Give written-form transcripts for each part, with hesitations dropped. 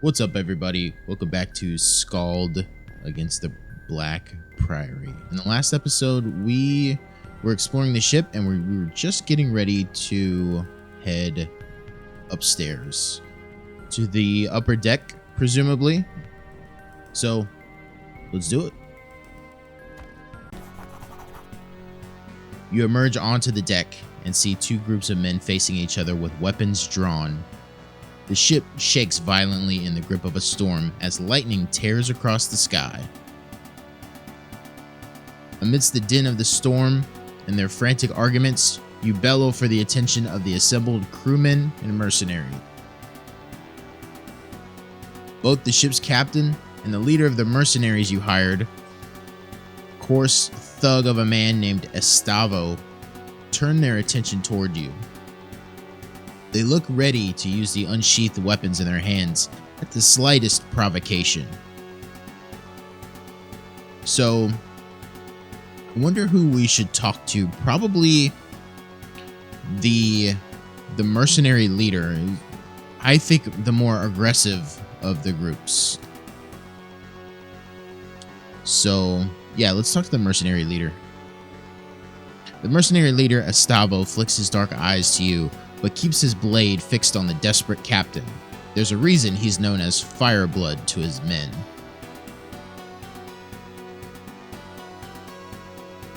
What's up, everybody? Welcome back to Skald against the Black Priory. In the last episode, we were exploring the ship and we were just getting ready to head upstairs to the upper deck, presumably. So, let's do it. You emerge onto the deck and see two groups of men facing each other with weapons drawn. The ship shakes violently in the grip of a storm as lightning tears across the sky. Amidst the din of the storm and their frantic arguments, you bellow for the attention of the assembled crewmen and mercenary. Both the ship's captain and the leader of the mercenaries you hired, coarse thug of a man named Estavo, turn their attention toward you. They look ready to use the unsheathed weapons in their hands at the slightest provocation. So, I wonder who we should talk to. Probably the mercenary leader. I think the more aggressive of the groups. So, yeah, let's talk to the mercenary leader. The mercenary leader, Estavo, flicks his dark eyes to you, but keeps his blade fixed on the desperate captain. There's a reason he's known as Fireblood to his men.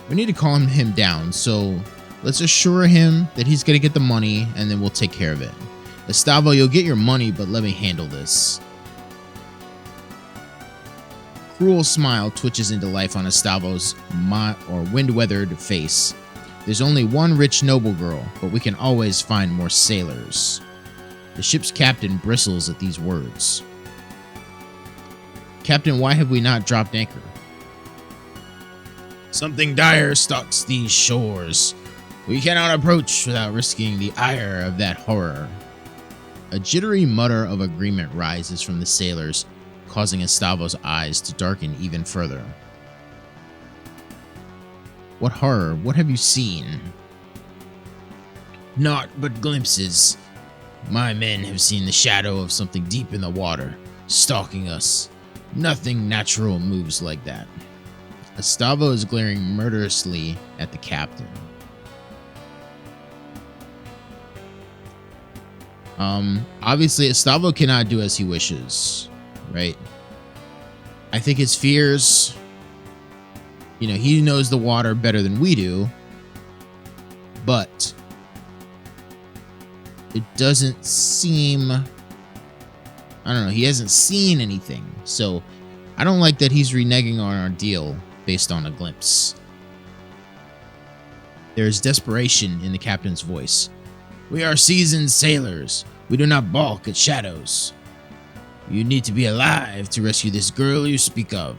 We need to calm him down, so let's assure him that he's gonna get the money, and then we'll take care of it. Estavo, you'll get your money, but let me handle this. Cruel smile twitches into life on Estavo's wind-weathered face. There's only one rich noble girl, but we can always find more sailors. The ship's captain bristles at these words. Captain, why have we not dropped anchor? Something dire stalks these shores. We cannot approach without risking the ire of that horror. A jittery mutter of agreement rises from the sailors, causing Estavo's eyes to darken even further. What horror? What have you seen? Naught but glimpses. My men have seen the shadow of something deep in the water, stalking us. Nothing natural moves like that. Estavo is glaring murderously at the captain. Obviously, Estavo cannot do as he wishes, right? I think his fears... You know, he knows the water better than we do, but it doesn't seem, I don't know, he hasn't seen anything. So I don't like that he's reneging on our deal based on a glimpse. There is desperation in the captain's voice. We are seasoned sailors. We do not balk at shadows. You need to be alive to rescue this girl you speak of.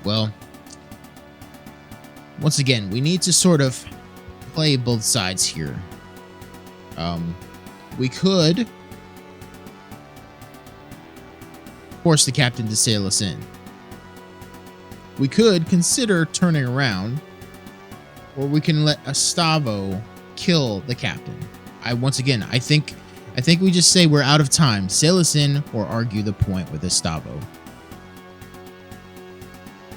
Well, once again, we need to sort of play both sides here. We could force the captain to sail us in. We could consider turning around, or we can let Estavo kill the captain. I think we just say we're out of time. Sail us in, or argue the point with Estavo.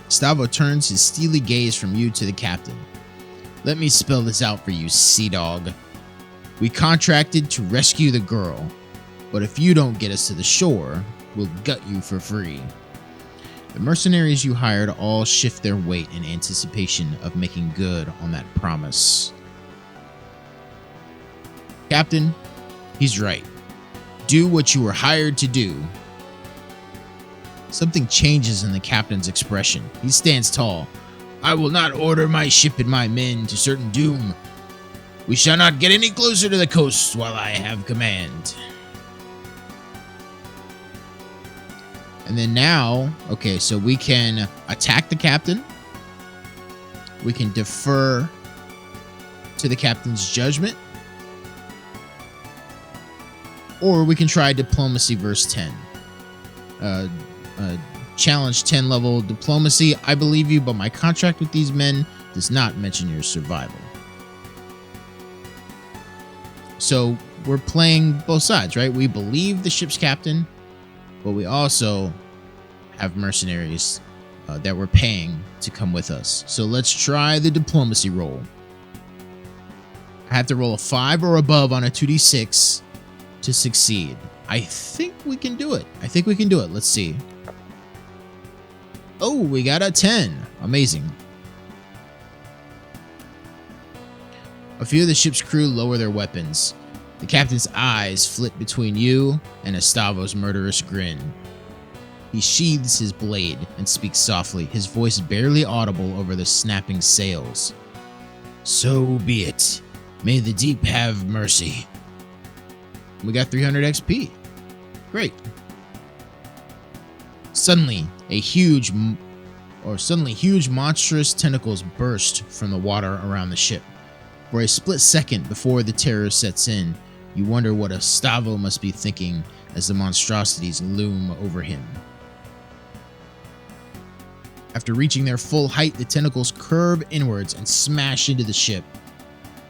Estavo turns his steely gaze from you to the captain. Let me spell this out for you, sea dog. We contracted to rescue the girl, but if you don't get us to the shore, we'll gut you for free. The mercenaries you hired all shift their weight in anticipation of making good on that promise. Captain, he's right. Do what you were hired to do. Something changes in the captain's expression. He stands tall. I will not order my ship and my men to certain doom. We shall not get any closer to the coast while I have command. And then now, okay, so we can attack the captain. We can defer to the captain's judgment. Or we can try diplomacy verse 10. Challenge 10 level diplomacy. I believe you, but my contract with these men does not mention your survival. So we're playing both sides, right? We believe the ship's captain, but we also have mercenaries that we're paying to come with us. So let's try the diplomacy roll. I have to roll a 5 or above on a 2d6 to succeed. I think we can do it. Let's see. Oh, we got a 10. Amazing. A few of the ship's crew lower their weapons. The captain's eyes flit between you and Estavo's murderous grin. He sheathes his blade and speaks softly, his voice barely audible over the snapping sails. So be it. May the deep have mercy. We got 300 XP. Great. Suddenly huge monstrous tentacles burst from the water around the ship. For a split second before the terror sets in, you wonder what Estavo must be thinking as the monstrosities loom over him. After reaching their full height, the tentacles curve inwards and smash into the ship.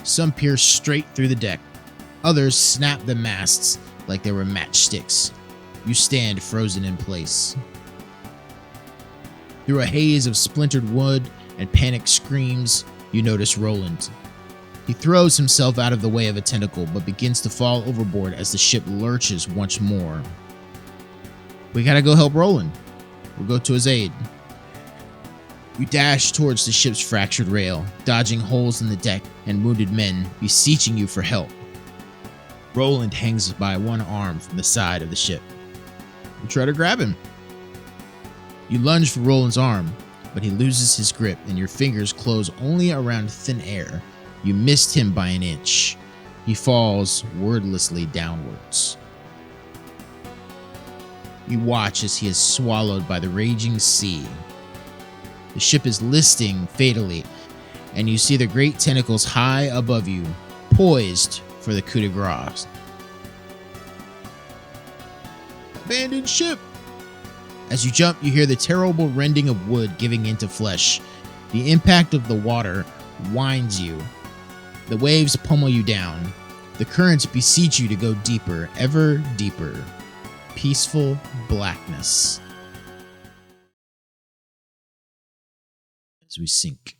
Some pierce straight through the deck. Others snap the masts like they were matchsticks. You stand frozen in place. Through a haze of splintered wood and panicked screams, you notice Roland. He throws himself out of the way of a tentacle, but begins to fall overboard as the ship lurches once more. We gotta go help Roland. We'll go to his aid. You dash towards the ship's fractured rail, dodging holes in the deck and wounded men beseeching you for help. Roland hangs by one arm from the side of the ship. You try to grab him. You lunge for Roland's arm, but he loses his grip and your fingers close only around thin air. You missed him by an inch. He falls wordlessly downwards. You watch as he is swallowed by the raging sea. The ship is listing fatally, and you see the great tentacles high above you, poised for the coup de grace. Abandoned ship! As you jump, you hear the terrible rending of wood giving into flesh. The impact of the water winds you. The waves pummel you down. The currents beseech you to go deeper, ever deeper. Peaceful blackness. As we sink.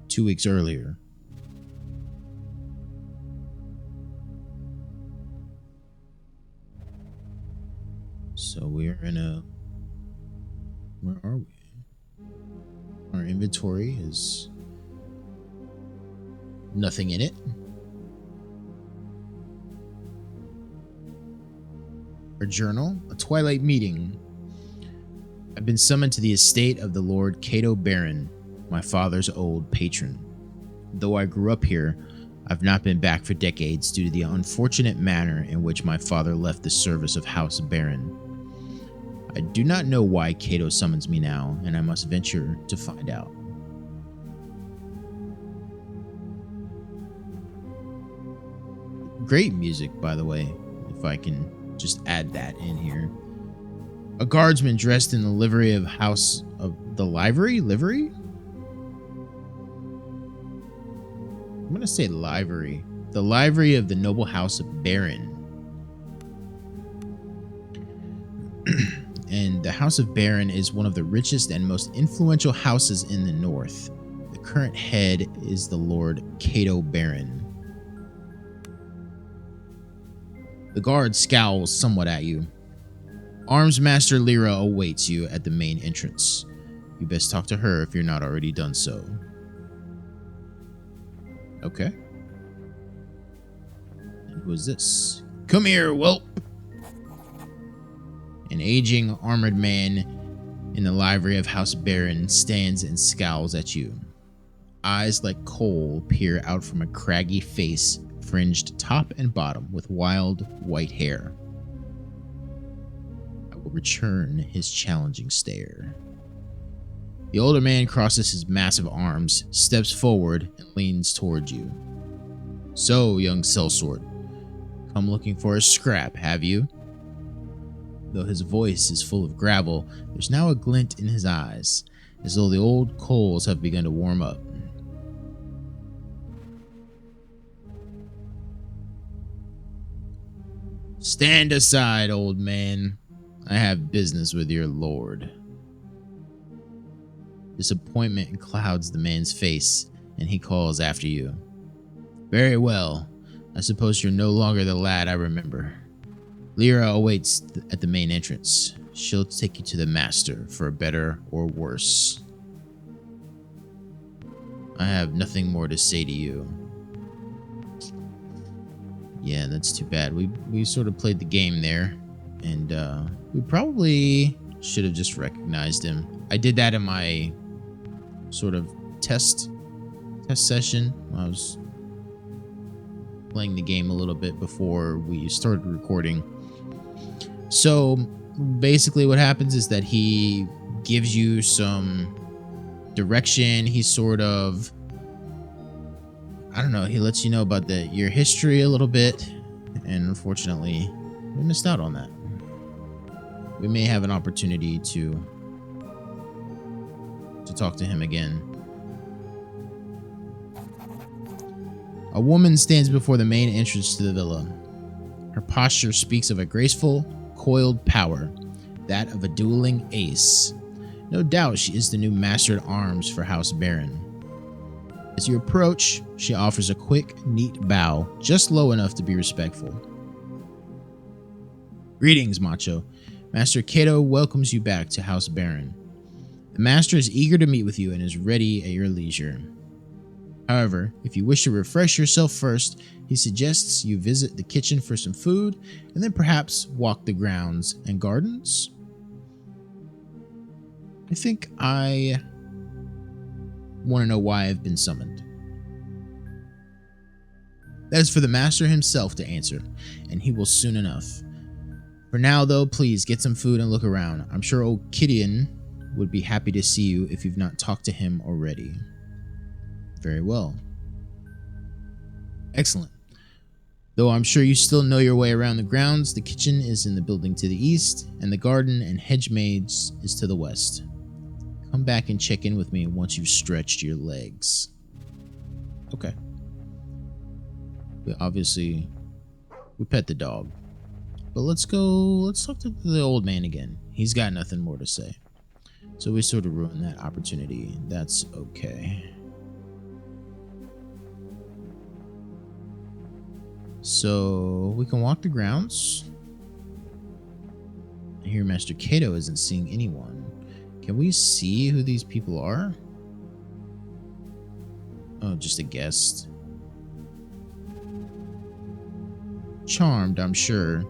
Two weeks earlier. So we're in a... Where are we? Our inventory is... nothing in it. Our journal, a twilight meeting. I've been summoned to the estate of the Lord House Berryn, my father's old patron. Though I grew up here, I've not been back for decades due to the unfortunate manner in which my father left the service of House Berryn. I do not know why Cato summons me now, and I must venture to find out. Great music, by the way, if I can just add that in here. A guardsman dressed in the livery of House of the Livery? Livery? I'm going to say livery. The livery of the noble House of Berryn. And the House of Berryn is one of the richest and most influential houses in the north. The current head is the Lord House Berryn. The guard scowls somewhat at you. Armsmaster Lyra awaits you at the main entrance. You best talk to her if you're not already done so. Okay. And who is this? Come here, whelp! An aging, armored man in the livery of House Berryn stands and scowls at you. Eyes like coal peer out from a craggy face, fringed top and bottom with wild, white hair. I will return his challenging stare. The older man crosses his massive arms, steps forward, and leans toward you. So, young sellsword, come looking for a scrap, have you? Though his voice is full of gravel, there's now a glint in his eyes, as though the old coals have begun to warm up. Stand aside, old man. I have business with your lord. Disappointment clouds the man's face, and he calls after you. Very well. I suppose you're no longer the lad I remember. Lyra awaits at the main entrance. She'll take you to the master for better or worse. I have nothing more to say to you. Yeah, that's too bad. We sort of played the game there, and we probably should have just recognized him. I did that in my sort of test session. I was playing the game a little bit before we started recording. So basically what happens is that he gives you some direction. He sort of, I don't know, he lets you know about your history a little bit, and unfortunately we missed out on that. We may have an opportunity to talk to him again. A woman stands before the main entrance to the villa. Her posture speaks of a graceful, coiled power, that of a dueling ace. No doubt she is the new master at arms for House Berryn. As you approach, she offers a quick, neat bow, just low enough to be respectful. Greetings, Macho. Master Cato welcomes you back to House Berryn. The master is eager to meet with you and is ready at your leisure. However, if you wish to refresh yourself first, he suggests you visit the kitchen for some food and then perhaps walk the grounds and gardens. I think I want to know why I've been summoned. That is for the master himself to answer, and he will soon enough. For now, though, please get some food and look around. I'm sure old Gideon would be happy to see you if you've not talked to him already. Very well. Excellent. Though I'm sure you still know your way around the grounds, the kitchen is in the building to the east, and the garden and hedge maze is to the west. Come back and check in with me once you've stretched your legs. Okay. We pet the dog. But let's talk to the old man again. He's got nothing more to say. So we sort of ruined that opportunity. That's okay. So we can walk the grounds. I hear Master Cato isn't seeing anyone. Can we see who these people are? Oh, just a guest. Charmed, I'm sure.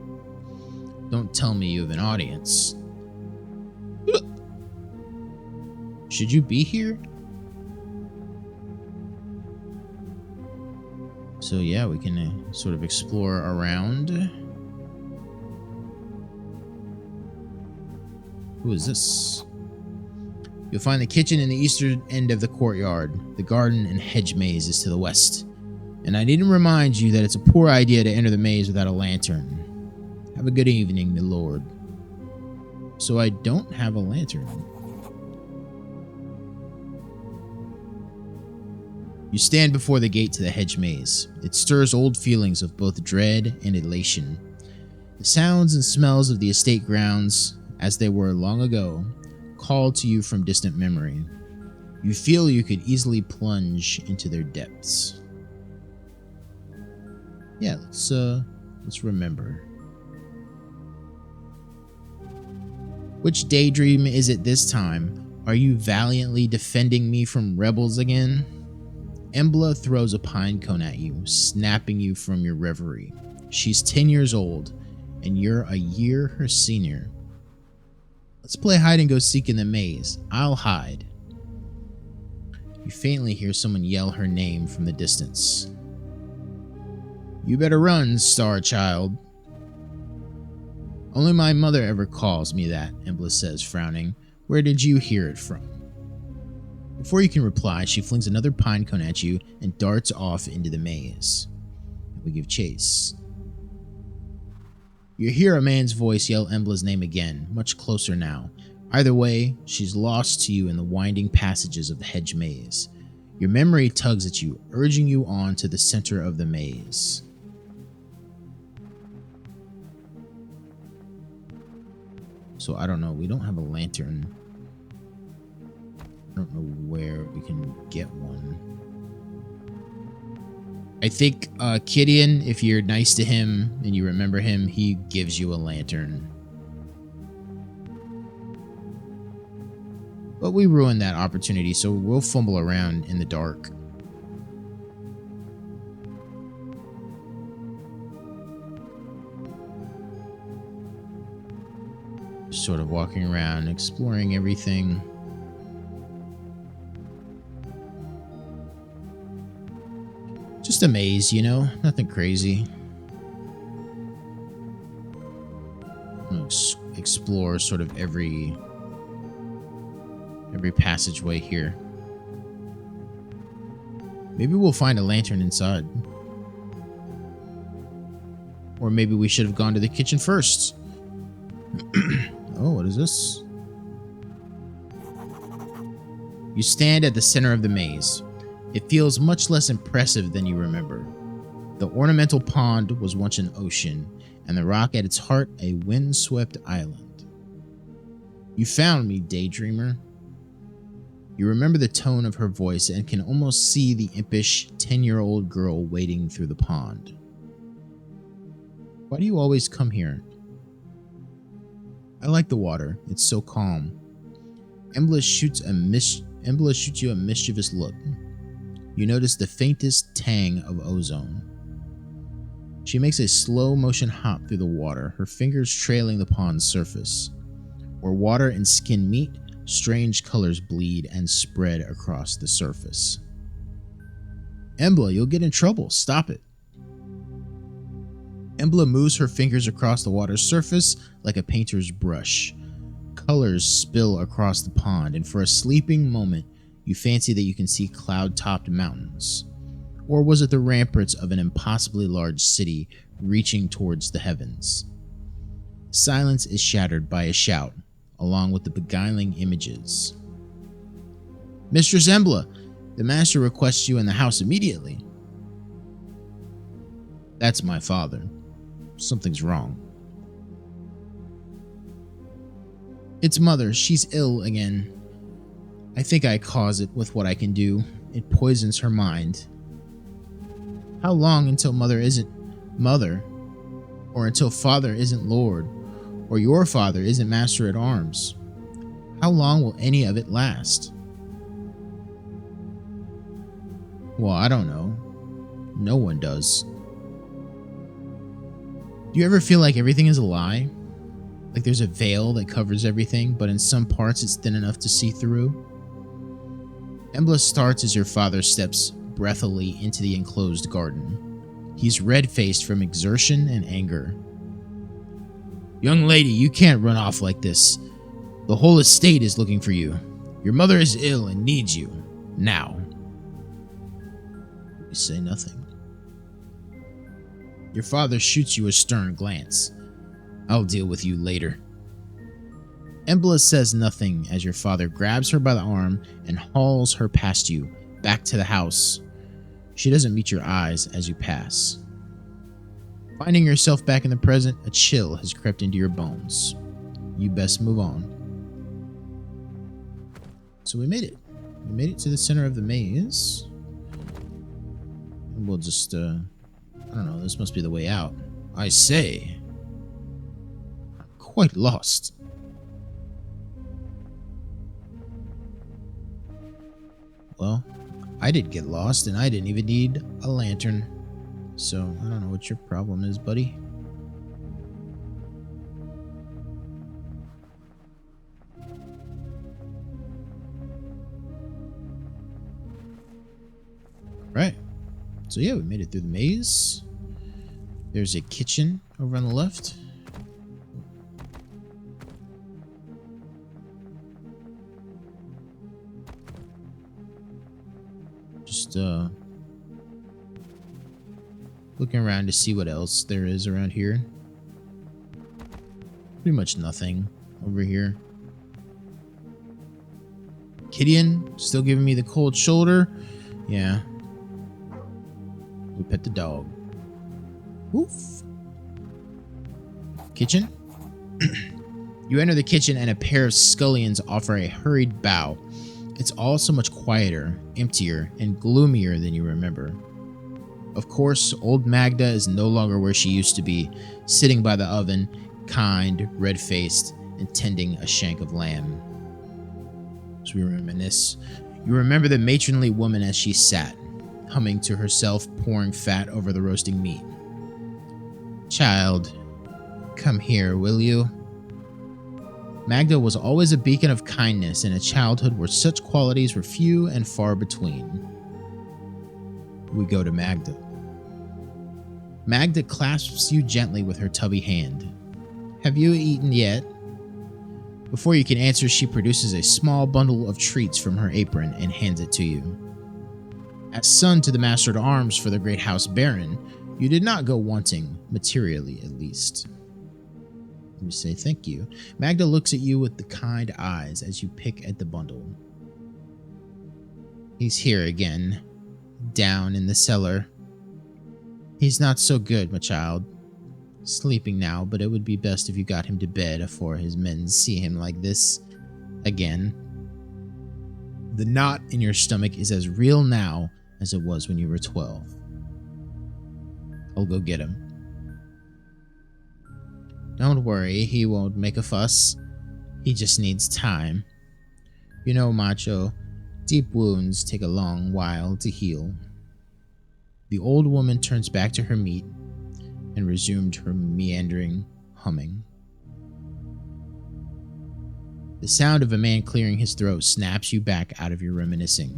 Don't tell me you have an audience. Should you be here? So yeah, we can sort of explore around. Who is this? You'll find the kitchen in the eastern end of the courtyard. The garden and hedge maze is to the west. And I need to remind you that it's a poor idea to enter the maze without a lantern. Have a good evening, my lord. So I don't have a lantern. You stand before the gate to the hedge maze. It stirs old feelings of both dread and elation. The sounds and smells of the estate grounds, as they were long ago, call to you from distant memory. You feel you could easily plunge into their depths. Yeah, let's remember. Which daydream is it this time? Are you valiantly defending me from rebels again? Embla throws a pine cone at you, snapping you from your reverie. She's 10 years old, and you're a year her senior. Let's play hide and go seek in the maze. I'll hide. You faintly hear someone yell her name from the distance. You better run, star child. Only my mother ever calls me that, Embla says, frowning. Where did you hear it from? Before you can reply, she flings another pine cone at you and darts off into the maze. We give chase. You hear a man's voice yell Embla's name again, much closer now. Either way, she's lost to you in the winding passages of the hedge maze. Your memory tugs at you, urging you on to the center of the maze. So I don't know, we don't have a lantern. I don't know where we can get one. I think Gideon, if you're nice to him and you remember him, he gives you a lantern. But we ruined that opportunity, so we'll fumble around in the dark. Sort of walking around, exploring everything. Just a maze, you know? Nothing crazy. Explore sort of every passageway here. Maybe we'll find a lantern inside. Or maybe we should have gone to the kitchen first. Oh, what is this? You stand at the center of the maze. It feels much less impressive than you remember. The ornamental pond was once an ocean, and the rock at its heart a wind-swept island. You found me, daydreamer. You remember the tone of her voice and can almost see the impish 10-year-old girl wading through the pond. Why do you always come here? I like the water. It's so calm. Embla shoots you a mischievous look. You notice the faintest tang of ozone. She makes a slow motion hop through the water, her fingers trailing the pond's surface. Where water and skin meet, strange colors bleed and spread across the surface. Embla, you'll get in trouble. Stop it. Embla moves her fingers across the water's surface like a painter's brush. Colors spill across the pond, and for a sleeping moment, you fancy that you can see cloud-topped mountains. Or was it the ramparts of an impossibly large city reaching towards the heavens? Silence is shattered by a shout, along with the beguiling images. Mistress Embla, the master requests you in the house immediately. That's my father. Something's wrong. It's Mother. She's ill again. I think I cause it with what I can do. It poisons her mind. How long until Mother isn't Mother? Or until Father isn't Lord? Or your father isn't Master at Arms? How long will any of it last? Well, I don't know. No one does. Do you ever feel like everything is a lie? Like there's a veil that covers everything, but in some parts it's thin enough to see through? Embla starts as your father steps breathily into the enclosed garden. He's red-faced from exertion and anger. Young lady, you can't run off like this. The whole estate is looking for you. Your mother is ill and needs you. Now. You say nothing. Your father shoots you a stern glance. I'll deal with you later. Embla says nothing as your father grabs her by the arm and hauls her past you, back to the house. She doesn't meet your eyes as you pass. Finding yourself back in the present, a chill has crept into your bones. You best move on. So we made it. We made it to the center of the maze. And we'll just, I don't know, this must be the way out. I say, I'm quite lost. Well, I did get lost, and I didn't even need a lantern. So, I don't know what your problem is, buddy. Right. So yeah, we made it through the maze. There's a kitchen over on the left. Just looking around to see what else there is around here. pretty much nothing over here. Gideon still giving me the cold shoulder. Yeah. We pet the dog. Woof. Kitchen. You enter the kitchen and a pair of scullions offer a hurried bow. It's all so much quieter, emptier, and gloomier than you remember. Of course, old Magda is no longer where she used to be, sitting by the oven, kind, red-faced, and tending a shank of lamb. As we reminisce, you remember the matronly woman as she sat, humming to herself, pouring fat over the roasting meat. Child, come here, will you? Magda was always a beacon of kindness in a childhood where such qualities were few and far between. We go to Magda. Magda clasps you gently with her tubby hand. Have you eaten yet? Before you can answer, she produces a small bundle of treats from her apron and hands it to you. As son to the Master-at-Arms for the great House Berryn, you did not go wanting, materially at least. You say thank you. Magda looks at you with the kind eyes as you pick at the bundle. He's here again, down in the cellar. He's not so good, my child. Sleeping now, but it would be best if you got him to bed afore his men see him like this again. The knot in your stomach is as real now as it was when you were 12. I'll go get him. Don't worry, he won't make a fuss. He just needs time. You know, macho, deep wounds take a long while to heal. The old woman turns back to her meat and resumed her meandering humming. The sound of a man clearing his throat snaps you back out of your reminiscing.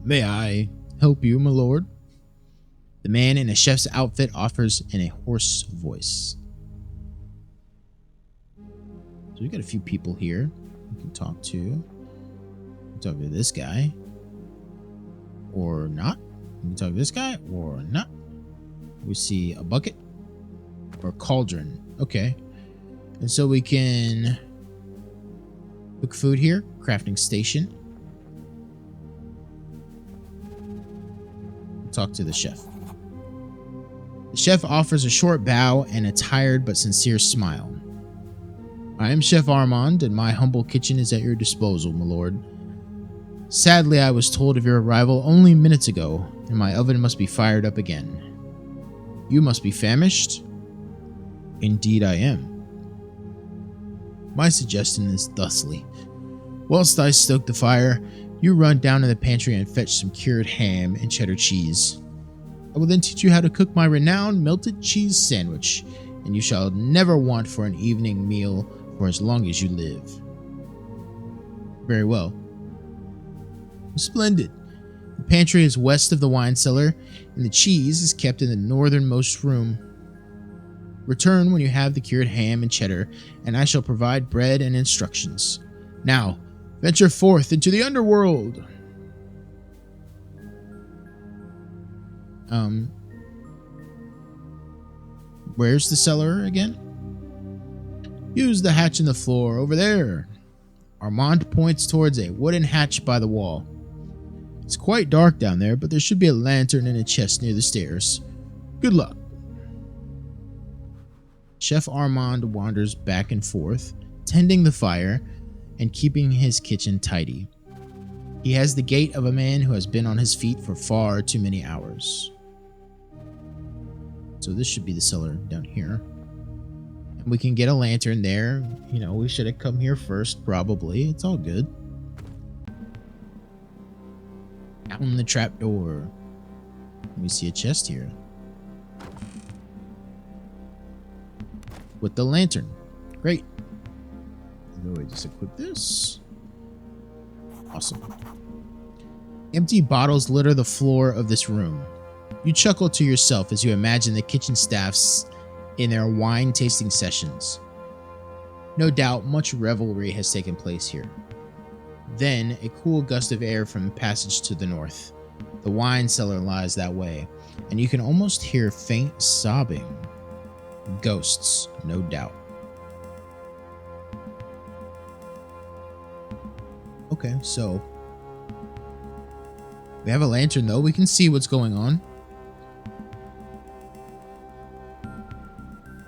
May I help you, my lord? The man in a chef's outfit offers in a hoarse voice. So we got a few people here we can talk to. We can talk to this guy. Or not. We can talk to this guy or not. We see a bucket or a cauldron. Okay. And so we can cook food here. Crafting station. We'll talk to the chef. The chef offers a short bow and a tired but sincere smile. I am Chef Armand, and my humble kitchen is at your disposal, my lord. Sadly, I was told of your arrival only minutes ago, and my oven must be fired up again. You must be famished? Indeed I am. My suggestion is thusly. Whilst I stoke the fire, you run down in the pantry and fetch some cured ham and cheddar cheese. I will then teach you how to cook my renowned melted cheese sandwich, and you shall never want for an evening meal for as long as you live. Very well. Splendid. The pantry is west of the wine cellar, and the cheese is kept in the northernmost room. Return when you have the cured ham and cheddar, and I shall provide bread and instructions. Now, venture forth into the underworld. Where's the cellar again? Use the hatch in the floor over there. Armand points towards a wooden hatch by the wall. It's quite dark down there, but there should be a lantern and a chest near the stairs. Good luck. Chef Armand wanders back and forth, tending the fire and keeping his kitchen tidy. He has the gait of a man who has been on his feet for far too many hours. So this should be the cellar down here. And we can get a lantern there. You know, we should have come here first, probably. It's all good. Down the trapdoor. We see a chest here. With the lantern. Great. So we just equip this. Awesome. Empty bottles litter the floor of this room. You chuckle to yourself as you imagine the kitchen staffs in their wine tasting sessions. No doubt much revelry has taken place here. Then a cool gust of air from the passage to the north. The wine cellar lies that way, and you can almost hear faint sobbing. Ghosts, no doubt. Okay, so we have a lantern though. We can see what's going on.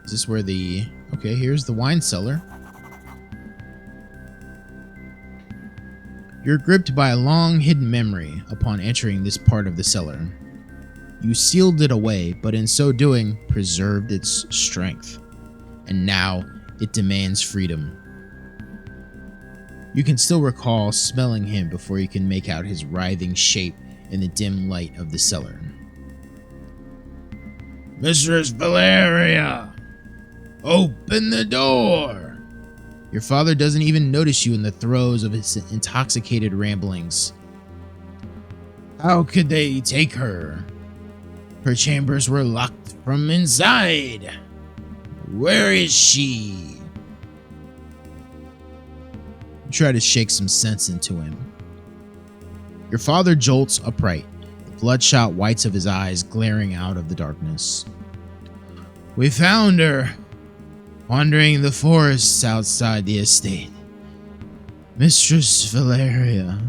Is this where the... Okay, here's the wine cellar. You're gripped by a long hidden memory upon entering this part of the cellar. You sealed it away, but in so doing, preserved its strength. And now, it demands freedom. You can still recall smelling him before you can make out his writhing shape in the dim light of the cellar. Mistress Valeria! Open the door! Your father doesn't even notice you in the throes of his intoxicated ramblings. How could they take her? Her chambers were locked from inside. Where is she? You try to shake some sense into him. Your father jolts upright, the bloodshot whites of his eyes glaring out of the darkness. We found her, wandering the forests outside the estate. Mistress Valeria.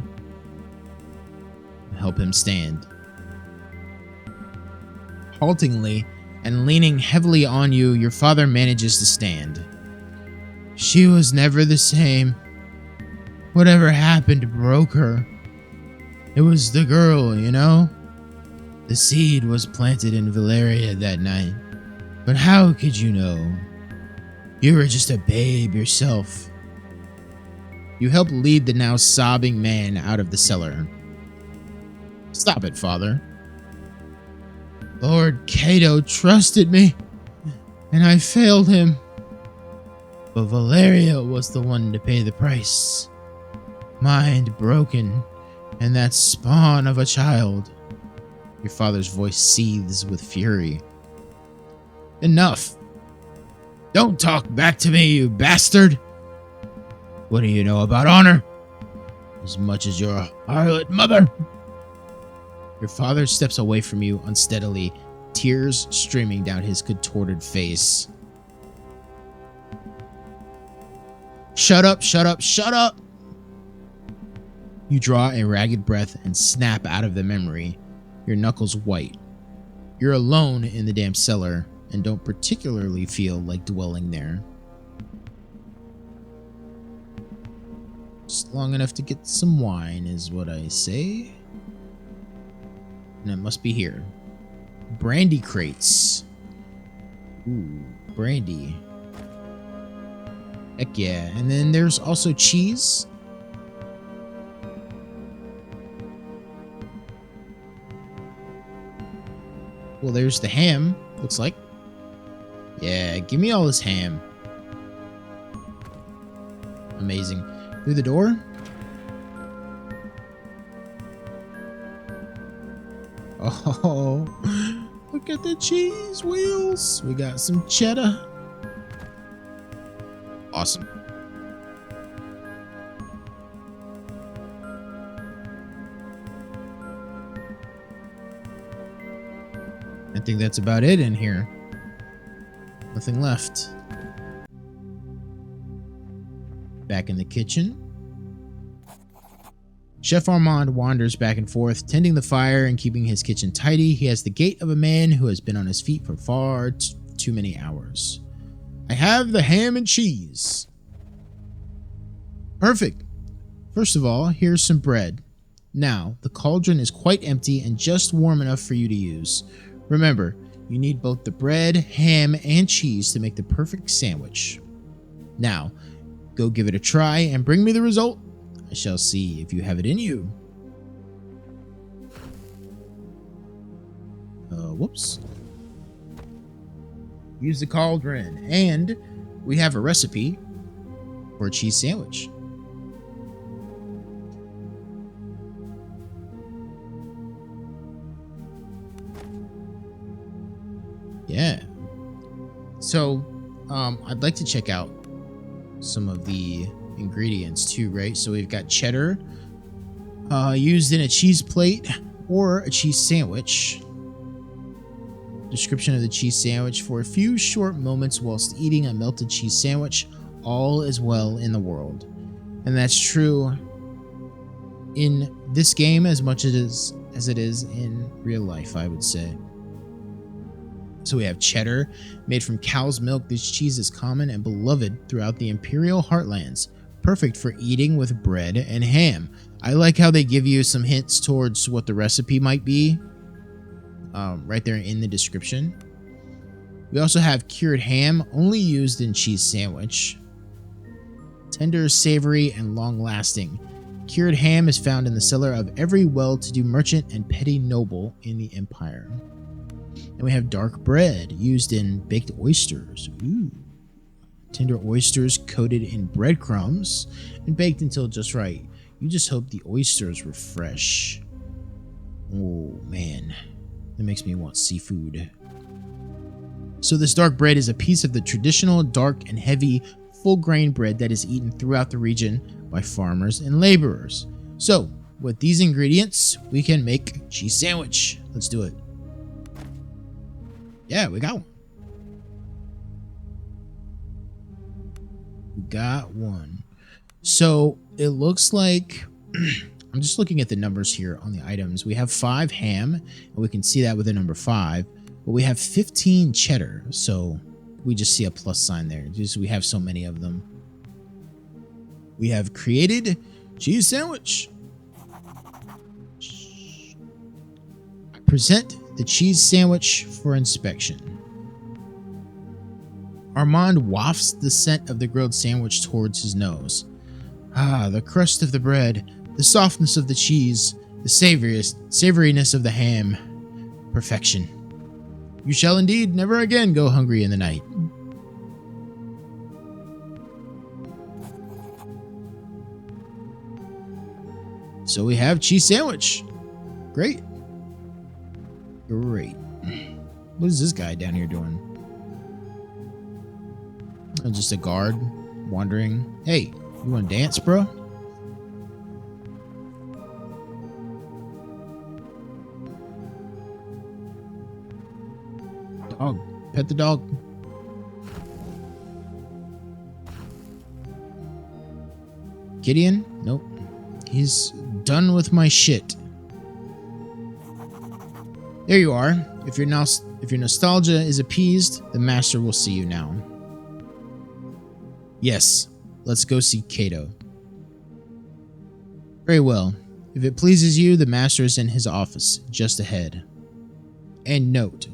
Help him stand. Haltingly and leaning heavily on you, your father manages to stand. She was never the same. Whatever happened broke her. It was the girl, you know? The seed was planted in Valeria that night. But how could you know? You were just a babe yourself. You help lead the now sobbing man out of the cellar. Stop it, father. Lord Cato trusted me, and I failed him. But Valeria was the one to pay the price. Mind broken, and that spawn of a child. Your father's voice seethes with fury. Enough! Don't talk back to me, you bastard! What do you know about honor? As much as your harlot mother! Your father steps away from you unsteadily, tears streaming down his contorted face. Shut up, shut up, shut up! You draw a ragged breath and snap out of the memory, your knuckles white. You're alone in the damp cellar and don't particularly feel like dwelling there. Just long enough to get some wine is what I say. And it must be here. Brandy crates. Ooh, brandy. Heck yeah. And then there's also cheese. Well, there's the ham, looks like. Yeah, give me all this ham. Amazing. Through the door? Oh, look at the cheese wheels. We got some cheddar. Awesome. I think that's about it in here. Nothing left. Back in the kitchen. Chef Armand wanders back and forth, tending the fire and keeping his kitchen tidy. He has the gait of a man who has been on his feet for far too many hours. I have the ham and cheese. Perfect. First of all, here's some bread. Now, the cauldron is quite empty and just warm enough for you to use. Remember, you need both the bread, ham, and cheese to make the perfect sandwich. Now, go give it a try and bring me the result. I shall see if you have it in you. Whoops. Use the cauldron, and we have a recipe for a cheese sandwich. Yeah. So, I'd like to check out some of the ingredients too, right? So we've got cheddar used in a cheese plate or a cheese sandwich. Description of the cheese sandwich: for a few short moments whilst eating a melted cheese sandwich, all is well in the world. And that's true in this game as much as it is in real life, I would say. So we have cheddar, made from cow's milk. This cheese is common and beloved throughout the Imperial Heartlands, perfect for eating with bread and ham. I like how they give you some hints towards what the recipe might be, right there in the description. We also have cured ham, only used in cheese sandwich. Tender, savory, and long-lasting. Cured ham is found in the cellar of every well-to-do merchant and petty noble in the Empire. And we have dark bread, used in baked oysters. Ooh. Tender oysters coated in breadcrumbs and baked until just right. You just hope the oysters were fresh. Oh, man. That makes me want seafood. So this dark bread is a piece of the traditional dark and heavy full grain bread that is eaten throughout the region by farmers and laborers. So with these ingredients, we can make cheese sandwich. Let's do it. Yeah, we got one. We got one. So it looks like I'm just looking at the numbers here on the items. We have 5 ham, and we can see that with the number 5. But we have 15 cheddar, so we just see a plus sign there. Just we have so many of them. We have created cheese sandwich. I present the cheese sandwich for inspection. Armand wafts the scent of the grilled sandwich towards his nose. Ah, the crust of the bread, the softness of the cheese, the savoriness of the ham. Perfection. You shall indeed never again go hungry in the night. So we have cheese sandwich. Great. Great. What is this guy down here doing? Oh, just a guard wandering. Hey, you want to dance, bro? Dog. Pet the dog. Gideon? Nope. He's done with my shit. There you are. If your nostalgia is appeased, the master will see you now. Yes, let's go see Cato. Very well. If it pleases you, the master is in his office, just ahead. And note,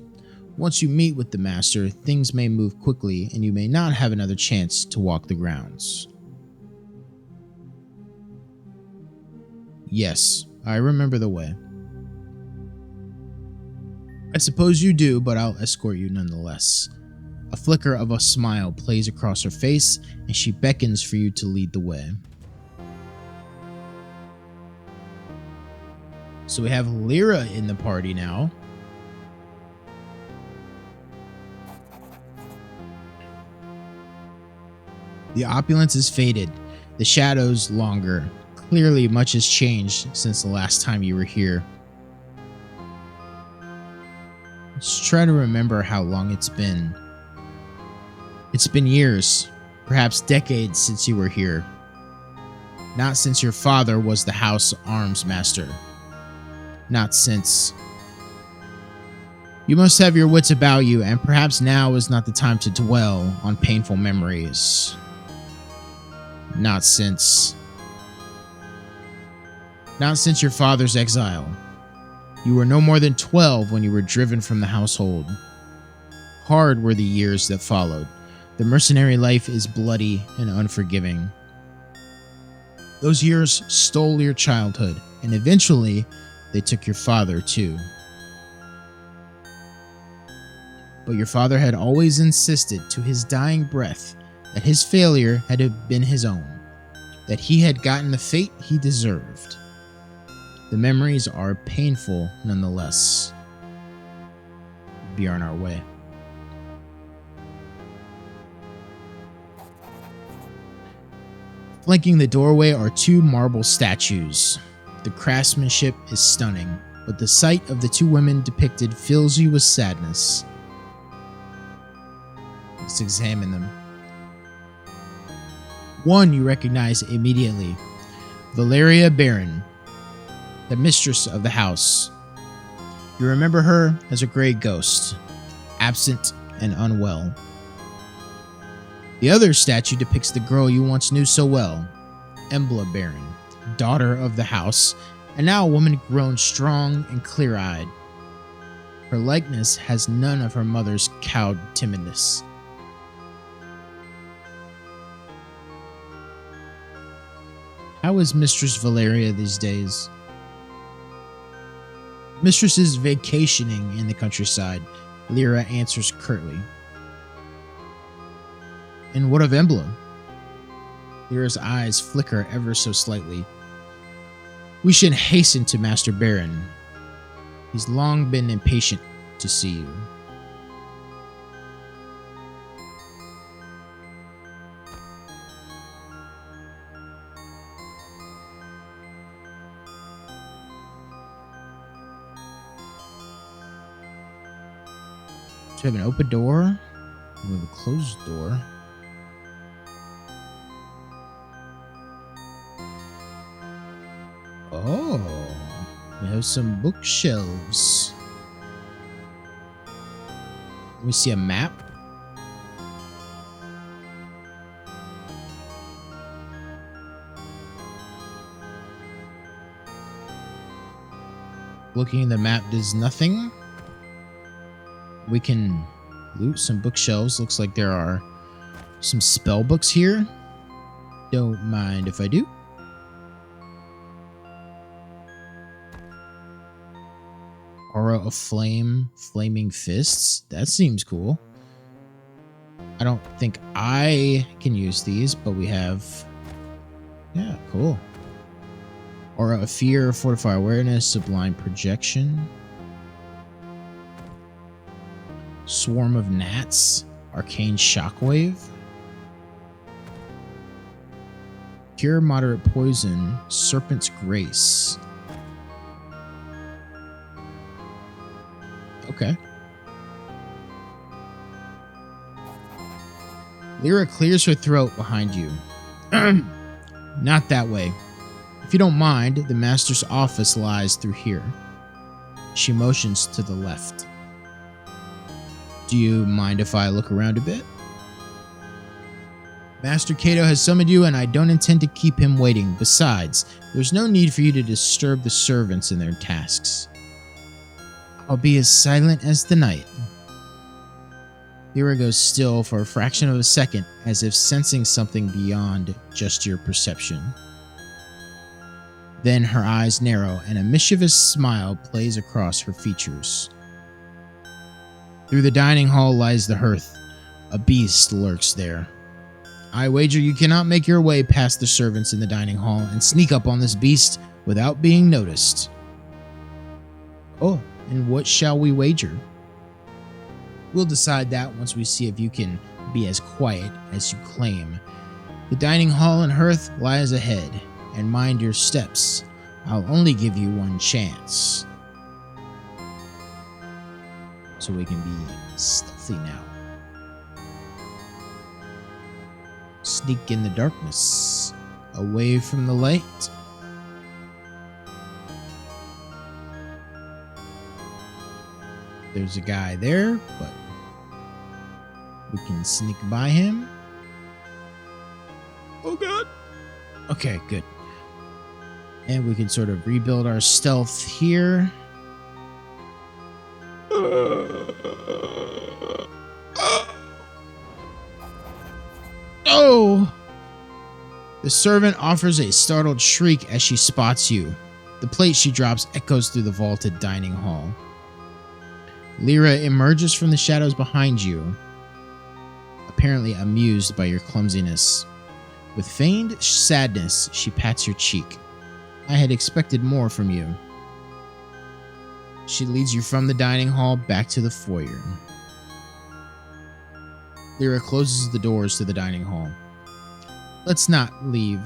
once you meet with the master, things may move quickly and you may not have another chance to walk the grounds. Yes, I remember the way. I suppose you do, but I'll escort you nonetheless. A flicker of a smile plays across her face, and she beckons for you to lead the way. So we have Lyra in the party now. The opulence is faded, the shadows longer. Clearly, much has changed since the last time you were here. Let's try to remember how long it's been. It's been years, perhaps decades since you were here. Not since your father was the house arms master. Not since. You must have your wits about you, and perhaps now is not the time to dwell on painful memories. Not since. Not since your father's exile. You were no more than 12 when you were driven from the household. Hard were the years that followed. The mercenary life is bloody and unforgiving. Those years stole your childhood, and eventually, they took your father too. But your father had always insisted to his dying breath that his failure had been his own, that he had gotten the fate he deserved. The memories are painful nonetheless. Be on our way. Flanking the doorway are 2 marble statues. The craftsmanship is stunning, but the sight of the 2 women depicted fills you with sadness. Let's examine them. One you recognize immediately. Valeria Berryn, the mistress of the house. You remember her as a gray ghost, absent and unwell. The other statue depicts the girl you once knew so well, Embla Berryn, daughter of the house, and now a woman grown strong and clear-eyed. Her likeness has none of her mother's cowed timidness. How is Mistress Valeria these days? Mistress is vacationing in the countryside, Lyra answers curtly. And what of Embla? Lyra's eyes flicker ever so slightly. We should hasten to Master Berryn. He's long been impatient to see you. So we have an open door. We have a closed door. Oh, we have some bookshelves. We see a map. Looking at the map does nothing. We can loot some bookshelves. Looks like there are some spell books here. Don't mind if I do. Aura of Flame, Flaming Fists. That seems cool. I don't think I can use these, but we have... Yeah, cool. Aura of Fear, Fortify Awareness, Sublime Projection. Swarm of Gnats, Arcane Shockwave. Cure Moderate Poison, Serpent's Grace. Okay. Lyra clears her throat behind you. Not that way. If you don't mind, the master's office lies through here. She motions to the left. Do you mind if I look around a bit? Master Cato has summoned you, and I don't intend to keep him waiting. Besides, there's no need for you to disturb the servants in their tasks. I'll be as silent as the night. Lyra goes still for a fraction of a second, as if sensing something beyond just your perception. Then her eyes narrow, and a mischievous smile plays across her features. Through the dining hall lies the hearth. A beast lurks there. I wager you cannot make your way past the servants in the dining hall and sneak up on this beast without being noticed. Oh. And what shall we wager? We'll decide that once we see if you can be as quiet as you claim. The dining hall and hearth lies ahead, and mind your steps. I'll only give you one chance. So we can be stealthy now. Sneak in the darkness, away from the light. There's a guy there, but we can sneak by him. Oh god. Okay, good. And we can sort of rebuild our stealth here. Oh! The servant offers a startled shriek as she spots you. The plate she drops echoes through the vaulted dining hall. Lyra emerges from the shadows behind you, apparently amused by your clumsiness. With feigned sadness, she pats your cheek. I had expected more from you. She leads you from the dining hall back to the foyer. Lyra closes the doors to the dining hall. Let's not leave,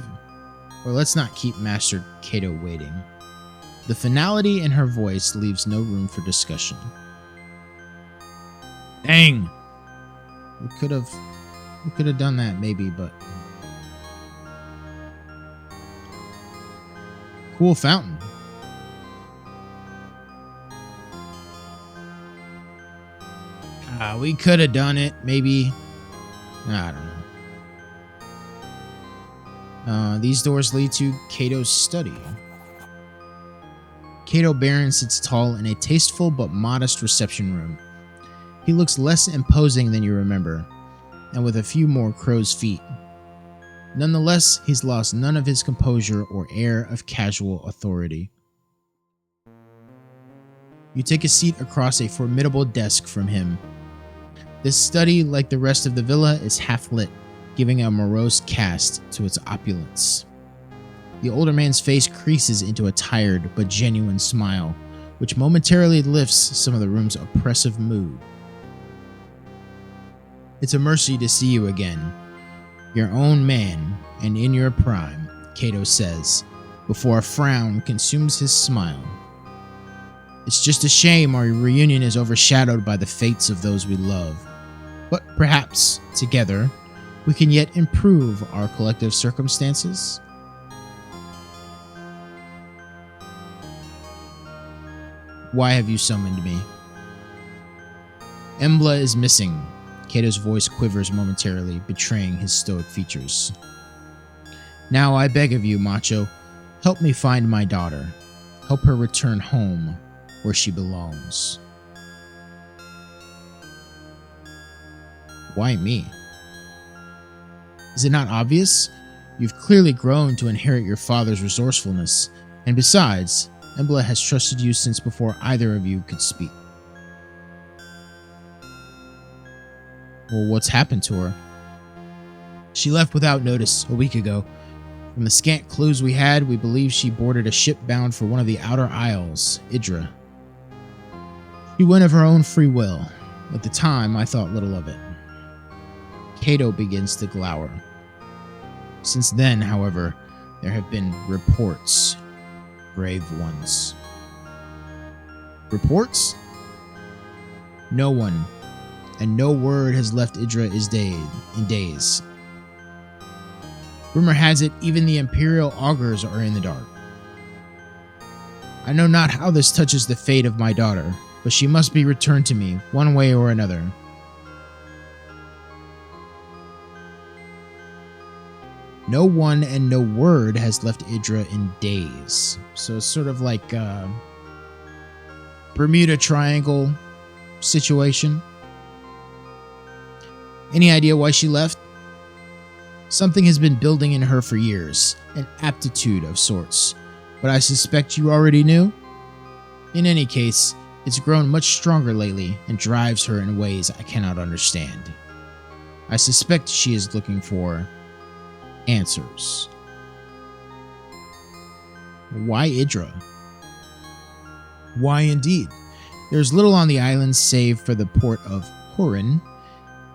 or let's not keep Master Cato waiting. The finality in her voice leaves no room for discussion. Dang! We could have done that maybe, but cool fountain. We could have done it, maybe. I don't know. These doors lead to Cato's study. House Berryn sits tall in a tasteful but modest reception room. He looks less imposing than you remember, and with a few more crow's feet. Nonetheless, he's lost none of his composure or air of casual authority. You take a seat across a formidable desk from him. This study, like the rest of the villa, is half-lit, giving a morose cast to its opulence. The older man's face creases into a tired but genuine smile, which momentarily lifts some of the room's oppressive mood. It's a mercy to see you again. Your own man, and in your prime, Cato says, before a frown consumes his smile. It's just a shame our reunion is overshadowed by the fates of those we love. But perhaps, together, we can yet improve our collective circumstances. Why have you summoned me? Embla is missing. Cato's voice quivers momentarily, betraying his stoic features. Now I beg of you, Macho, help me find my daughter. Help her return home, where she belongs. Why me? Is it not obvious? You've clearly grown to inherit your father's resourcefulness, and besides, Embla has trusted you since before either of you could speak. Well, what's happened to her? She left without notice a week ago. From the scant clues we had, we believe she boarded a ship bound for one of the Outer Isles, Idra. She went of her own free will. At the time, I thought little of it. Cato begins to glower. Since then, however, there have been reports. Grave ones. Reports? No one, and no word has left Idra in days. Rumor has it even the Imperial augurs are in the dark. I know not how this touches the fate of my daughter, but she must be returned to me, one way or another. No one and no word has left Idra in days. So it's sort of like a Bermuda Triangle situation. Any idea why she left? Something has been building in her for years, an aptitude of sorts, but I suspect you already knew? In any case, it's grown much stronger lately and drives her in ways I cannot understand. I suspect she is looking for answers. Why Idra? Why indeed? There's little on the island save for the port of Horin.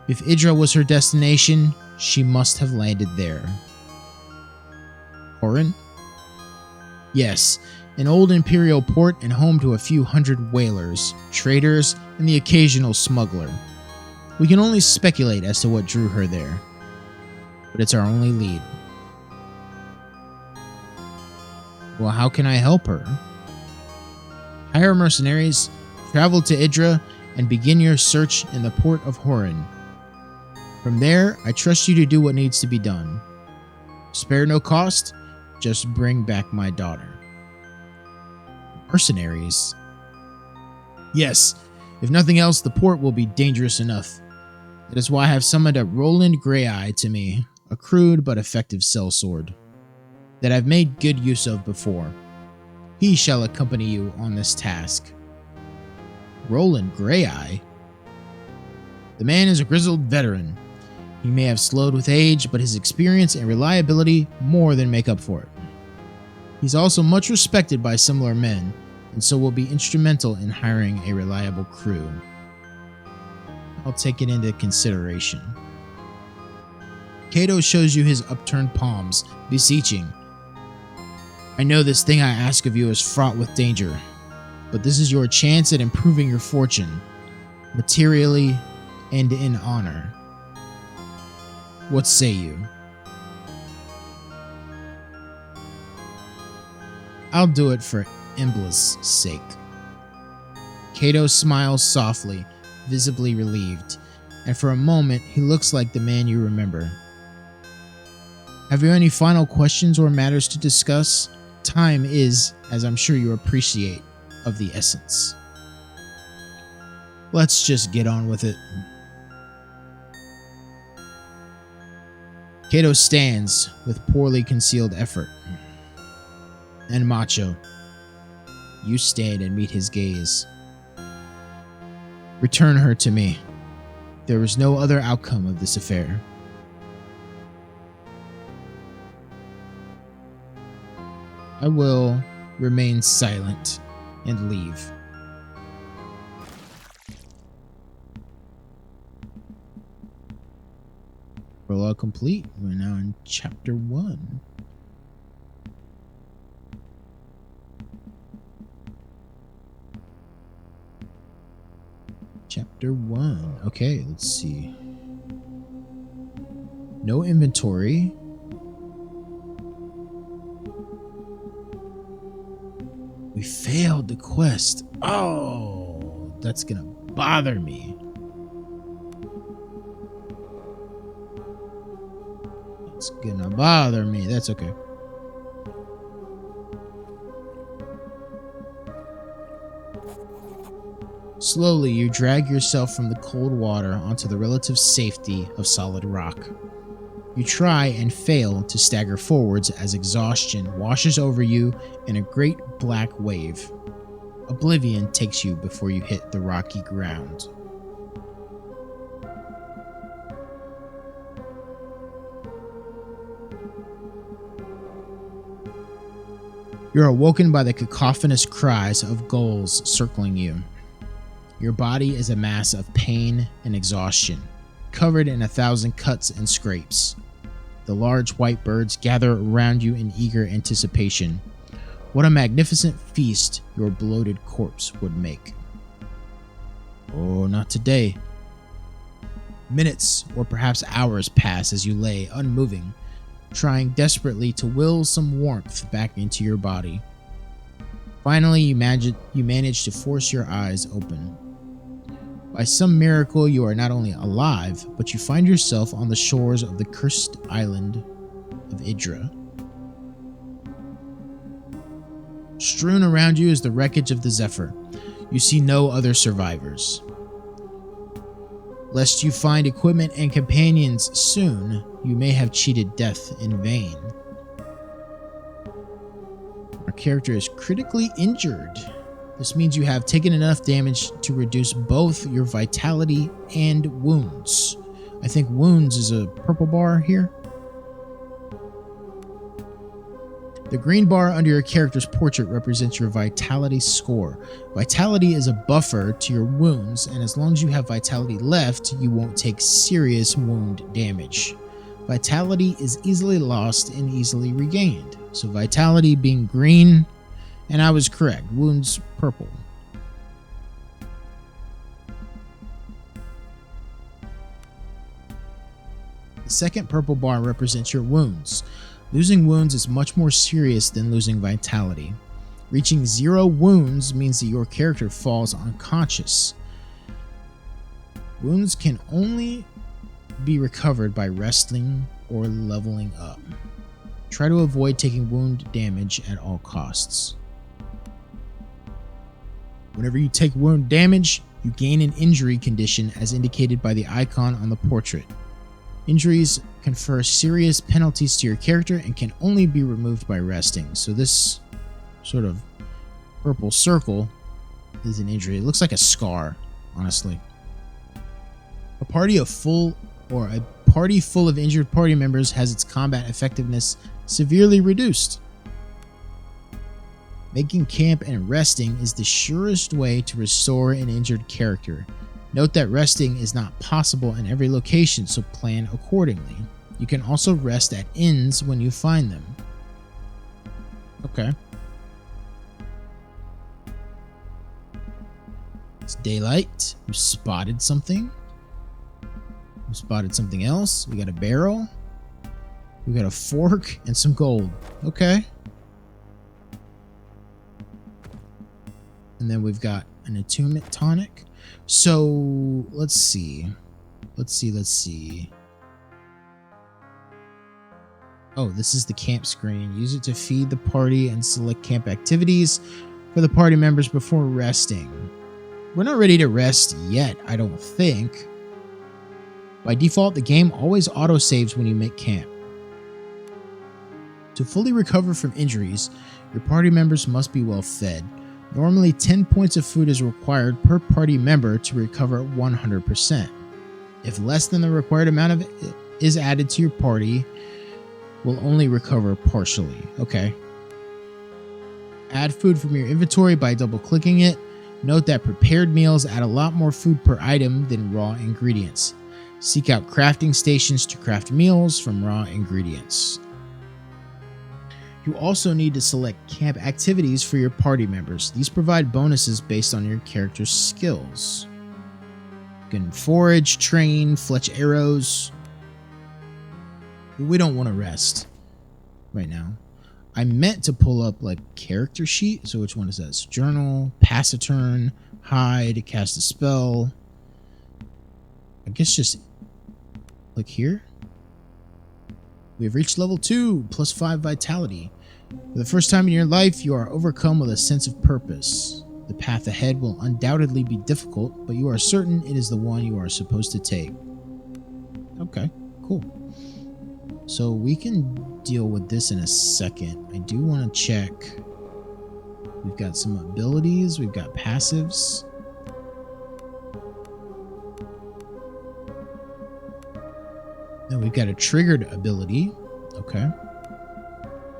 If Idra was her destination, she must have landed there. Horin? Yes, an old imperial port and home to a few hundred whalers, traders, and the occasional smuggler. We can only speculate as to what drew her there, but it's our only lead. Well, how can I help her? Hire mercenaries, travel to Idra, and begin your search in the port of Horin. From there, I trust you to do what needs to be done. Spare no cost, just bring back my daughter. Mercenaries? Yes, if nothing else, the port will be dangerous enough. That is why I have summoned a Roland Greyeye to me, a crude but effective sellsword, that I've made good use of before. He shall accompany you on this task. Roland Greyeye? The man is a grizzled veteran. He may have slowed with age, but his experience and reliability more than make up for it. He's also much respected by similar men, and so will be instrumental in hiring a reliable crew. I'll take it into consideration. Cato shows you his upturned palms, beseeching. I know this thing I ask of you is fraught with danger, but this is your chance at improving your fortune, materially and in honor. What say you? I'll do it for Embla's sake. Cato smiles softly, visibly relieved, and for a moment he looks like the man you remember. Have you any final questions or matters to discuss? Time is, as I'm sure you appreciate, of the essence. Let's just get on with it. Cato stands with poorly concealed effort. And Macho, you stand and meet his gaze. Return her to me. There is no other outcome of this affair. I will remain silent and leave. Prologue complete. We're now in chapter 1. Chapter 1. Okay, let's see. No inventory. We failed the quest. Oh, that's gonna bother me. It's gonna bother me. That's okay. Slowly, you drag yourself from the cold water onto the relative safety of solid rock. You try and fail to stagger forwards as exhaustion washes over you in a great black wave. Oblivion takes you before you hit the rocky ground. You're awoken by the cacophonous cries of gulls circling you. Your body is a mass of pain and exhaustion, covered in 1,000 cuts and scrapes. The large white birds gather around you in eager anticipation. What a magnificent feast your bloated corpse would make. Oh, not today. Minutes or perhaps hours pass as you lay unmoving, trying desperately to will some warmth back into your body. Finally, you manage to force your eyes open. By some miracle, you are not only alive, but you find yourself on the shores of the cursed island of Idra. Strewn around you is the wreckage of the Zephyr. You see no other survivors. Lest you find equipment and companions soon, you may have cheated death in vain. Our character is critically injured. This means you have taken enough damage to reduce both your vitality and wounds. I think wounds is a purple bar here. The green bar under your character's portrait represents your vitality score. Vitality is a buffer to your wounds, and as long as you have vitality left, you won't take serious wound damage. Vitality is easily lost and easily regained. So vitality being green, and I was correct, wounds purple. The second purple bar represents your wounds. Losing wounds is much more serious than losing vitality. Reaching 0 wounds means that your character falls unconscious. Wounds can only be recovered by resting or leveling up. Try to avoid taking wound damage at all costs. Whenever you take wound damage, you gain an injury condition as indicated by the icon on the portrait. Injuries confer serious penalties to your character and can only be removed by resting. So this sort of purple circle is an injury. It looks like a scar, honestly. A party full of injured party members has its combat effectiveness severely reduced. Making camp and resting is the surest way to restore an injured character. Note that resting is not possible in every location, so plan accordingly. You can also rest at inns when you find them. Okay. It's daylight. We spotted something. We spotted something else. We got a barrel. We got a fork and some gold. Okay. And then we've got an attunement tonic. So let's see. Let's see. Oh, this is the camp screen. Use it to feed the party and select camp activities for the party members before resting. We're not ready to rest yet, I don't think. By default, the game always autosaves when you make camp. To fully recover from injuries, your party members must be well fed. Normally, 10 points of food is required per party member to recover 100%. If less than the required amount of it is added to your party, will only recover partially. Okay. Add food from your inventory by double-clicking it. Note that prepared meals add a lot more food per item than raw ingredients. Seek out crafting stations to craft meals from raw ingredients. You also need to select camp activities for your party members. These provide bonuses based on your character's skills. You can forage, train, fletch arrows. We don't want to rest right now. I meant to pull up like character sheet. So which one is that? So journal, pass a turn, hide, cast a spell. I guess just click here. We have reached level 2, plus 5 vitality. For the first time in your life, you are overcome with a sense of purpose. The path ahead will undoubtedly be difficult, but you are certain it is the one you are supposed to take. Okay, cool. So we can deal with this in a second. I do want to check. We've got some abilities. We've got passives. Then we've got a triggered ability. Okay.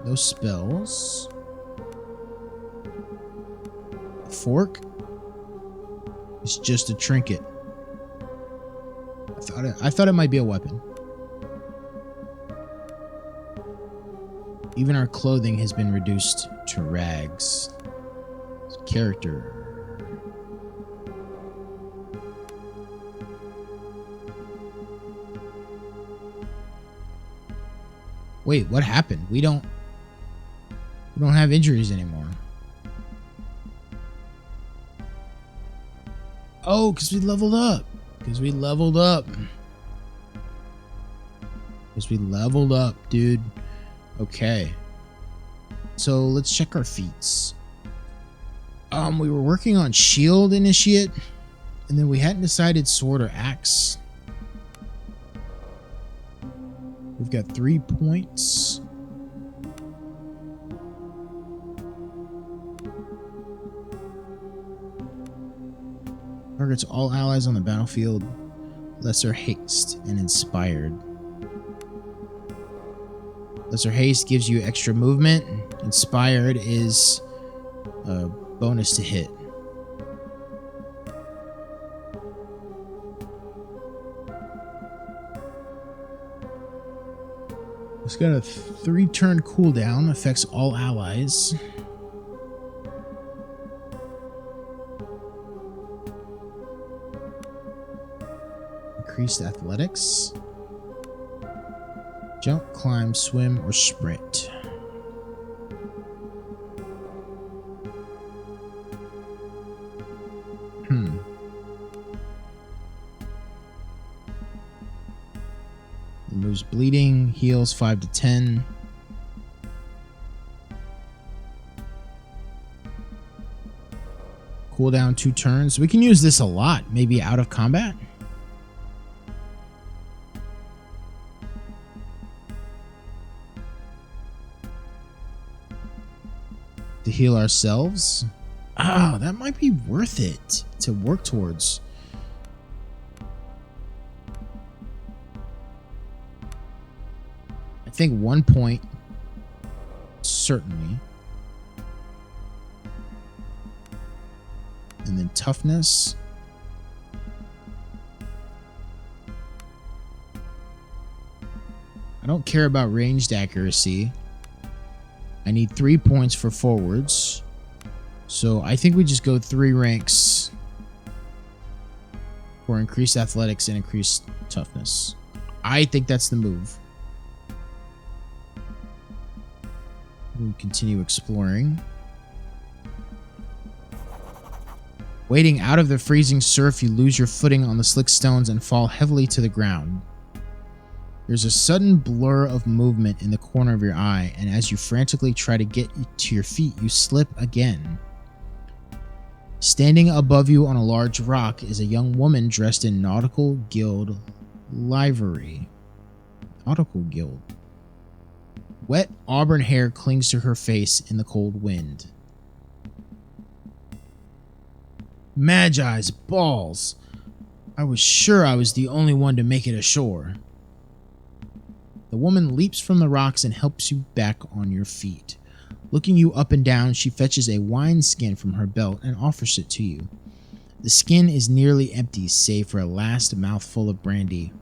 No spells. A fork. It's just a trinket. I thought it might be a weapon. Even our clothing has been reduced to rags. Character. Wait, what happened? We don't have injuries anymore. Oh, because we leveled up. Because we leveled up, dude. Okay. So let's check our feats. We were working on shield initiate, and then we hadn't decided sword or axe. We've got 3 points. Targets all allies on the battlefield. Lesser haste and inspired. Lesser haste gives you extra movement. Inspired is a bonus to hit. It's got a 3-turn cooldown, affects all allies. Increased athletics. Jump, climb, swim, or sprint. Removes bleeding, heals 5 to 10. Cooldown 2 turns. We can use this a lot, maybe out of combat. To heal ourselves. Oh, that might be worth it to work towards. I think 1 point, certainly. And then toughness. I don't care about ranged accuracy. I need 3 points for forwards. So I think we just go 3 ranks for increased athletics and increased toughness. I think that's the move. We'll continue exploring. Wading out of the freezing surf, you lose your footing on the slick stones and fall heavily to the ground. There's a sudden blur of movement in the corner of your eye, and as you frantically try to get to your feet, you slip again. Standing above you on a large rock is a young woman dressed in Nautical Guild livery. Nautical Guild. Wet auburn hair clings to her face in the cold wind. Magi's balls! I was sure I was the only one to make it ashore. The woman leaps from the rocks and helps you back on your feet. Looking you up and down, she fetches a wine skin from her belt and offers it to you. The skin is nearly empty, save for a last mouthful of brandy.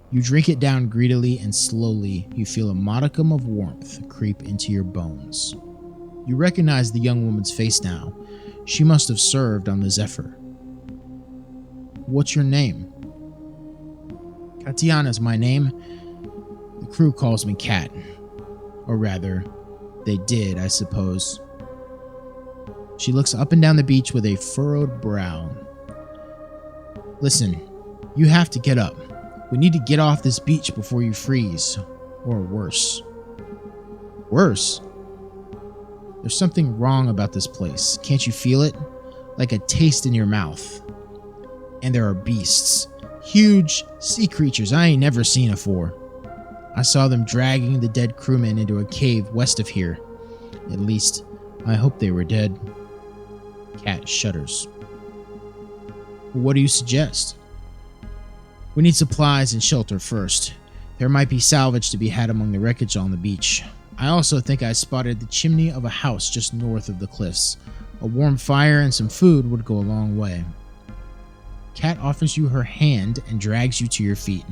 You drink it down greedily, and slowly you feel a modicum of warmth creep into your bones. You recognize the young woman's face now. She must have served on the Zephyr. What's your name? Katiana's my name. The crew calls me Kat. Or rather, they did, I suppose. She looks up and down the beach with a furrowed brow. Listen, you have to get up. We need to get off this beach before you freeze. Or worse. Worse? There's something wrong about this place. Can't you feel it? Like a taste in your mouth. And there are beasts. Huge sea creatures I ain't never seen afore. I saw them dragging the dead crewmen into a cave west of here. At least, I hope they were dead. Cat shudders. What do you suggest? We need supplies and shelter first. There might be salvage to be had among the wreckage on the beach. I also think I spotted the chimney of a house just north of the cliffs. A warm fire and some food would go a long way. Kat offers you her hand and drags you to your feet.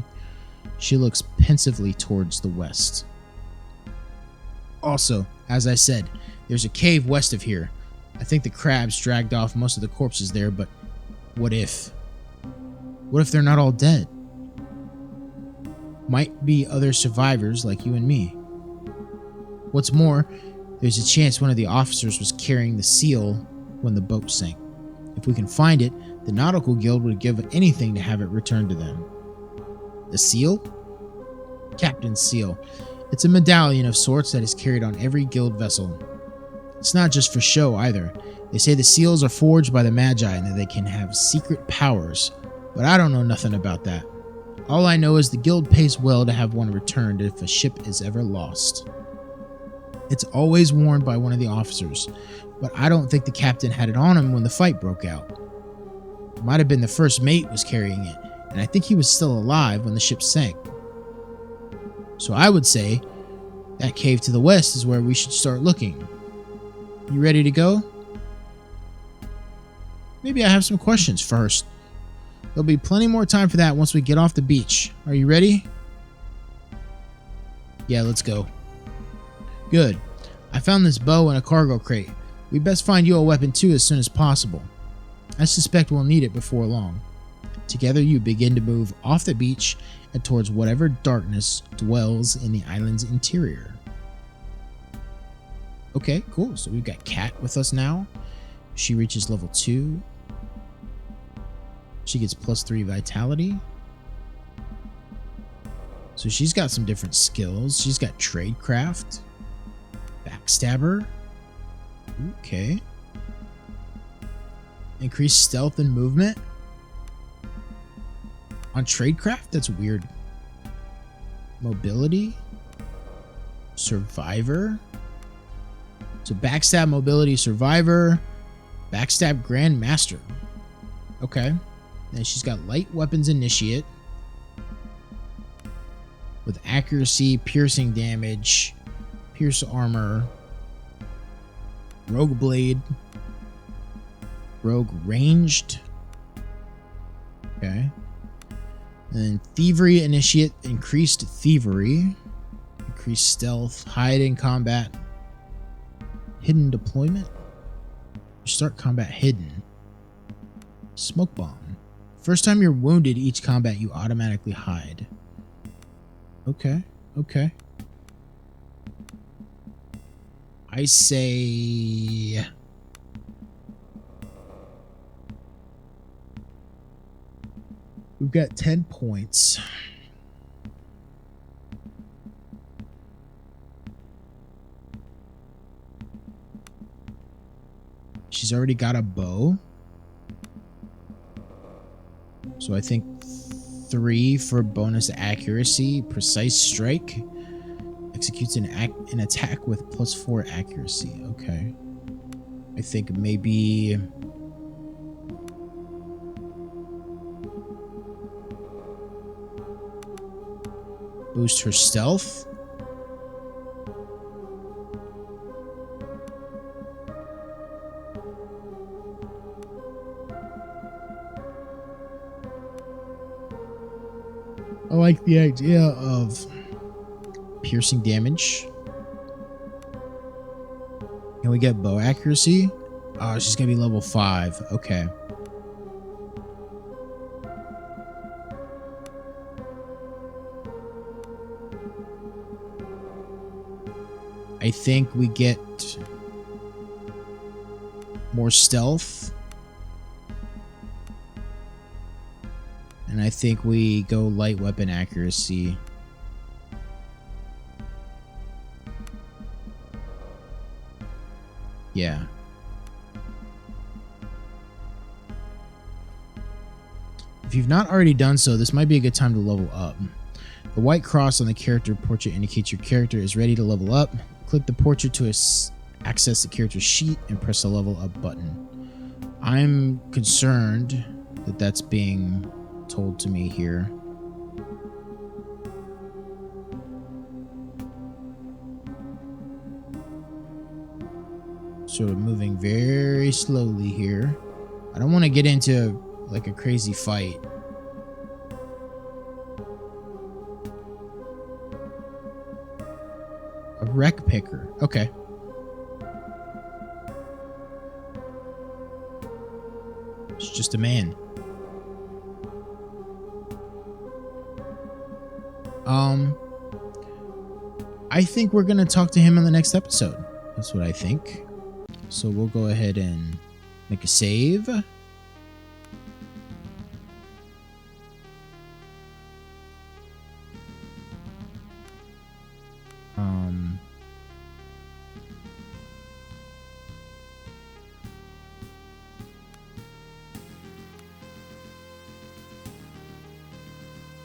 She looks pensively towards the west. Also, as I said, there's a cave west of here. I think the crabs dragged off most of the corpses there, but what if? What if they're not all dead? Might be other survivors like you and me. What's more, there's a chance one of the officers was carrying the seal when the boat sank. If we can find it, the Nautical Guild would give anything to have it returned to them. The seal? Captain's seal. It's a medallion of sorts that is carried on every guild vessel. It's not just for show either. They say the seals are forged by the Magi and that they can have secret powers, but I don't know nothing about that. All I know is the guild pays well to have one returned if a ship is ever lost. It's always worn by one of the officers, but I don't think the captain had it on him when the fight broke out. It might have been the first mate was carrying it, and I think he was still alive when the ship sank. So I would say that cave to the west is where we should start looking. You ready to go? Maybe I have some questions first. There'll be plenty more time for that once we get off the beach. Are you ready? Yeah, let's go. Good. I found this bow in a cargo crate. We best find you a weapon too as soon as possible. I suspect we'll need it before long. Together you begin to move off the beach and towards whatever darkness dwells in the island's interior. Okay, cool. So we've got Kat with us now. She reaches level 2. She gets +3 vitality. So she's got some different skills. She's got tradecraft. Backstabber. Okay. Increased stealth and movement. On tradecraft? That's weird. Mobility. Survivor. So backstab, mobility, survivor. Backstab, grandmaster. Okay. Then she's got light weapons initiate. With accuracy, piercing damage, pierce armor, rogue blade, rogue ranged. Okay. And then thievery initiate, increased thievery, increased stealth, hide in combat, hidden deployment. Start combat hidden. Smoke bomb. First time you're wounded each combat, you automatically hide. Okay, okay. I say got 10 points. She's already got a bow. So I think 3 for bonus accuracy. Precise strike. Executes an attack with +4 accuracy. Okay. I think maybe... boost her stealth. I like the idea of piercing damage. Can we get bow accuracy? Oh, she's gonna be level 5. Okay. I think we get more stealth. And I think we go light weapon accuracy. Yeah. If you've not already done so, this might be a good time to level up. The white cross on the character portrait indicates your character is ready to level up. Click the portrait to access the character sheet and press the level up button. I'm concerned that that's being told to me here. Sort of moving very slowly here. I don't want to get into like a crazy fight. A wreck picker. Okay. It's just a man. I think we're gonna talk to him in the next episode. That's what I think. So we'll go ahead and make a save.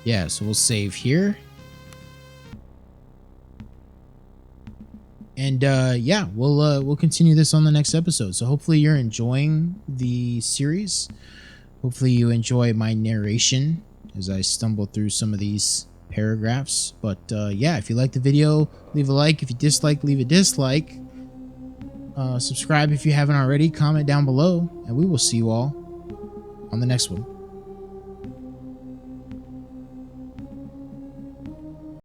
Yeah, so we'll save here. And yeah, we'll continue this on the next episode. So hopefully you're enjoying the series. Hopefully you enjoy my narration as I stumble through some of these paragraphs. But yeah, if you like the video, leave a like. If you dislike, leave a dislike. Subscribe if you haven't already. Comment down below, and we will see you all on the next one.